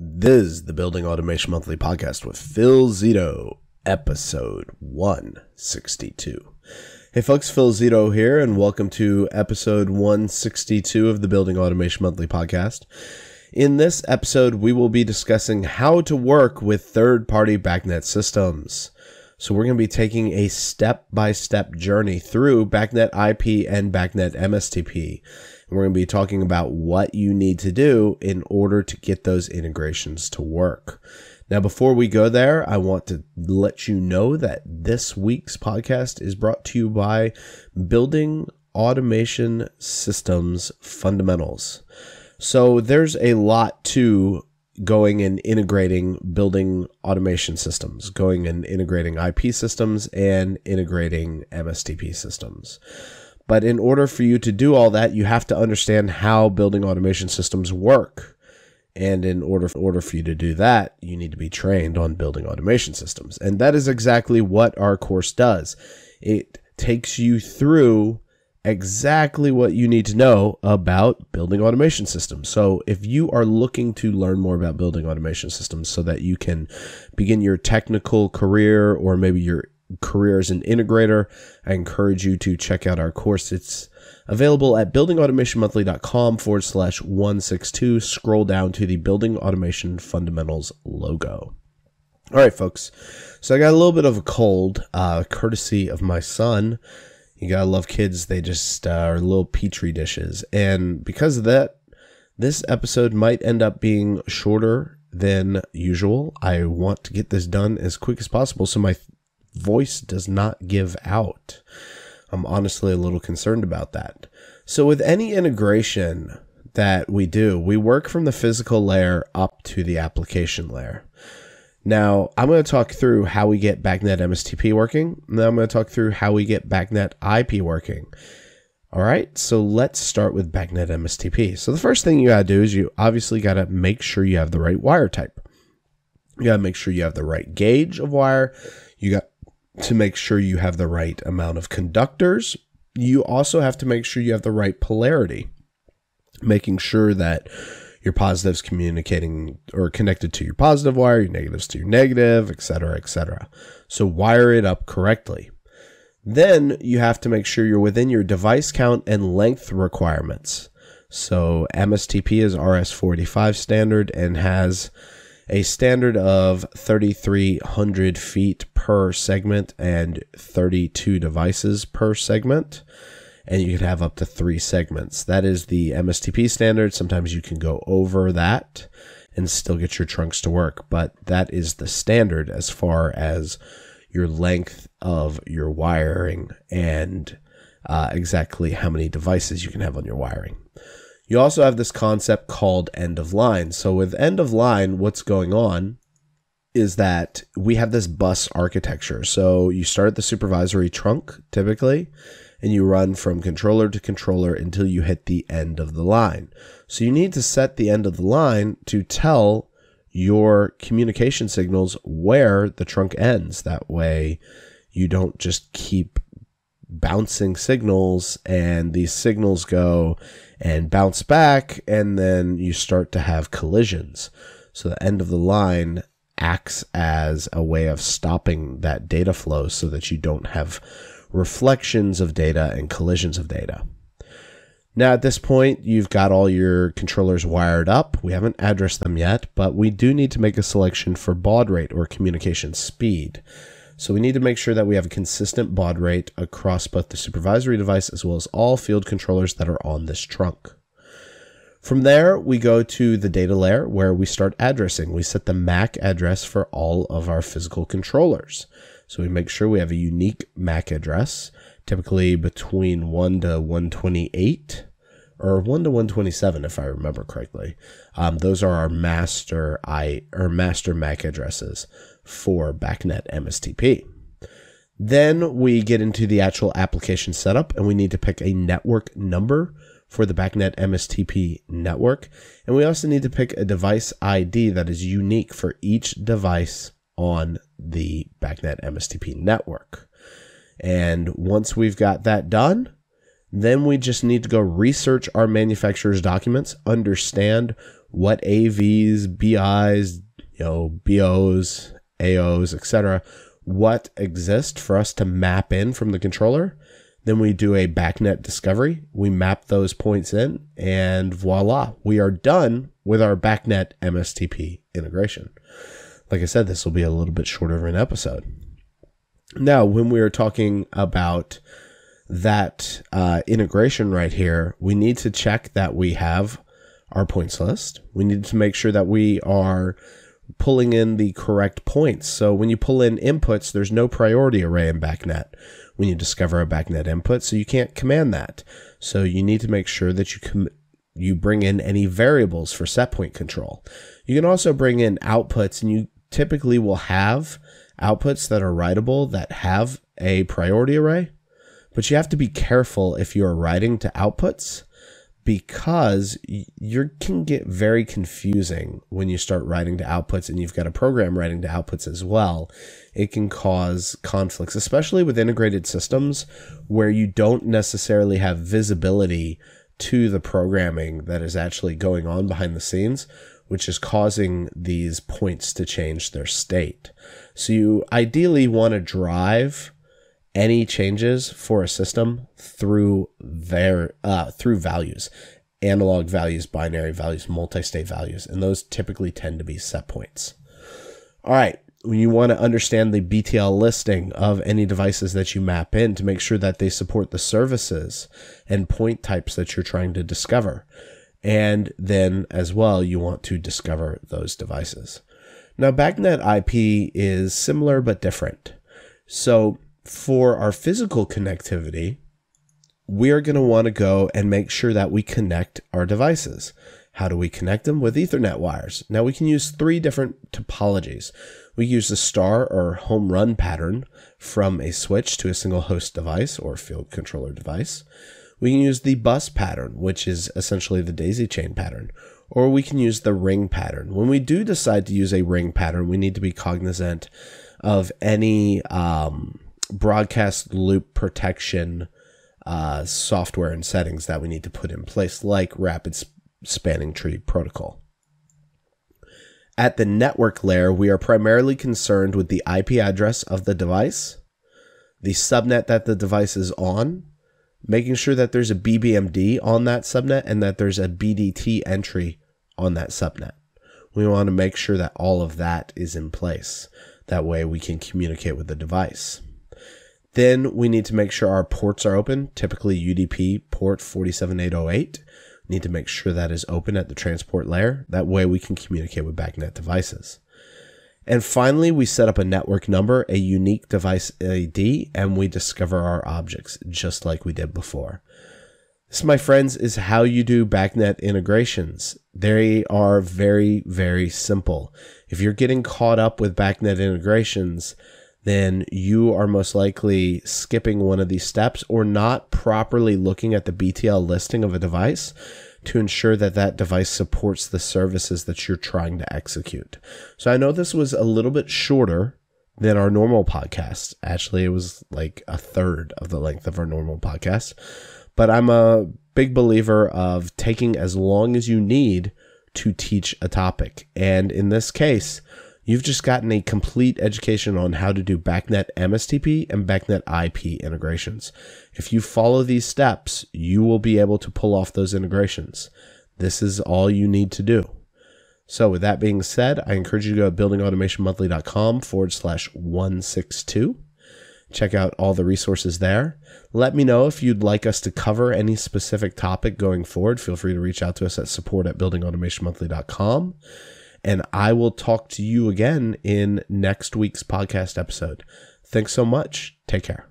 This is the Building Automation Monthly Podcast with Phil Zito, episode 162. Hey folks, Phil Zito here, and welcome to episode 162 of the Building Automation Monthly Podcast. In this episode, we will be discussing how to work with third-party BACnet systems. So we're going to be taking a step-by-step journey through BACnet IP and BACnet MSTP. And we're going to be talking about what you need to do in order to get those integrations to work. Now, before we go there, I want to let you know that this week's podcast is brought to you by Building Automation Systems Fundamentals. So there's a lot to going and integrating building automation systems, going and integrating IP systems and integrating MSTP systems. But in order for you to do all that, you have to understand how building automation systems work. And in order for you to do that, you need to be trained on building automation systems. And that is exactly what our course does. It takes you through exactly what you need to know about building automation systems. So if you are looking to learn more about building automation systems so that you can begin your technical career or maybe your career as an integrator, I encourage you to check out our course. It's available at buildingautomationmonthly.com/162. Scroll down to the Building Automation Fundamentals logo. All right, folks. So I got a little bit of a cold, courtesy of my son. You gotta love kids. They just are little petri dishes. And because of that, this episode might end up being shorter than usual. I want to get this done as quick as possible so my voice does not give out. I'm honestly a little concerned about that. So with any integration that we do, we work from the physical layer up to the application layer. Now, I'm going to talk through how we get BACnet MSTP working, and then I'm going to talk through how we get BACnet IP working. All right, so let's start with BACnet MSTP. So the first thing you got to do is you obviously got to make sure you have the right wire type. You got to make sure you have the right gauge of wire. You got to make sure you have the right amount of conductors. You also have to make sure you have the right polarity, making sure that your positives communicating or connected to your positive wire, your negatives to your negative, etc., etc. So wire it up correctly. Then you have to make sure you're within your device count and length requirements. So MSTP is RS-485 standard and has a standard of 3,300 feet per segment and 32 devices per segment. And you can have up to 3 segments. That is the MSTP standard. Sometimes you can go over that and still get your trunks to work, but that is the standard as far as your length of your wiring and exactly how many devices you can have on your wiring. You also have this concept called end of line. So with end of line, what's going on is that we have this bus architecture. So you start at the supervisory trunk typically, and you run from controller to controller until you hit the end of the line. So you need to set the end of the line to tell your communication signals where the trunk ends. That way you don't just keep bouncing signals and these signals go and bounce back and then you start to have collisions. So the end of the line acts as a way of stopping that data flow so that you don't have reflections of data and collisions of data. Now at this point, you've got all your controllers wired up. We haven't addressed them yet, but we do need to make a selection for baud rate or communication speed. So we need to make sure that we have a consistent baud rate across both the supervisory device as well as all field controllers that are on this trunk. From there, we go to the data layer where we start addressing. We set the MAC address for all of our physical controllers. So we make sure we have a unique MAC address, typically between 1 to 128 or 1 to 127, if I remember correctly. Those are our master MAC addresses for BACnet MSTP. Then we get into the actual application setup, and we need to pick a network number for the BACnet MSTP network. And we also need to pick a device ID that is unique for each device on the BACnet MSTP network. And once we've got that done, Then we just need to go research our manufacturer's documents, understand what AVs, BIs, BOs, AOs, etc., what exist for us to map in from the controller. Then we do a BACnet discovery. We map those points in, and voila, we are done with our BACnet MSTP integration. Like I said, this will be a little bit shorter of an episode. Now, when we are talking about that integration right here, we need to check that we have our points list. We need to make sure that we are pulling in the correct points. So when you pull in inputs, there's no priority array in BACnet when you discover a BACnet input, so you can't command that. So you need to make sure that you bring in any variables for set point control. You can also bring in outputs, and you typically will have outputs that are writable that have a priority array, but you have to be careful if you're writing to outputs, because you can get very confusing when you start writing to outputs and you've got a program writing to outputs as well. It can cause conflicts, especially with integrated systems where you don't necessarily have visibility to the programming that is actually going on behind the scenes, which is causing these points to change their state. So you ideally want to drive any changes for a system through values, analog values, binary values, multi-state values, and those typically tend to be set points. All right, when you want to understand the BTL listing of any devices that you map in to make sure that they support the services and point types that you're trying to discover. And then as well, you want to discover those devices. Now, BACnet IP is similar but different. So for our physical connectivity, we are going to want to go and make sure that we connect our devices. How do we connect them? With Ethernet wires. Now we can use 3 different topologies. We use the star or home run pattern from a switch to a single host device or field controller device. We can use the bus pattern, which is essentially the daisy chain pattern, or we can use the ring pattern. When we do decide to use a ring pattern, we need to be cognizant of any broadcast loop protection software and settings that we need to put in place, like rapid spanning tree protocol. At the network layer, we are primarily concerned with the IP address of the device, the subnet that the device is on, making sure that there's a BBMD on that subnet and that there's a BDT entry on that subnet. We want to make sure that all of that is in place. That way we can communicate with the device. Then we need to make sure our ports are open, typically UDP port 47808. We need to make sure that is open at the transport layer. That way we can communicate with BACnet devices. And finally, we set up a network number, a unique device ID, and we discover our objects, just like we did before. This, my friends, is how you do BACnet integrations. They are very, very simple. If you're getting caught up with BACnet integrations, then you are most likely skipping one of these steps or not properly looking at the BTL listing of a device to ensure that that device supports the services that you're trying to execute. So I know this was a little bit shorter than our normal podcast. Actually, it was like a third of the length of our normal podcast. But I'm a big believer of taking as long as you need to teach a topic. And in this case, you've just gotten a complete education on how to do BACnet MSTP and BACnet IP integrations. If you follow these steps, you will be able to pull off those integrations. This is all you need to do. So with that being said, I encourage you to go to buildingautomationmonthly.com/162. Check out all the resources there. Let me know if you'd like us to cover any specific topic going forward. Feel free to reach out to us at support@buildingautomationmonthly.com. And I will talk to you again in next week's podcast episode. Thanks so much. Take care.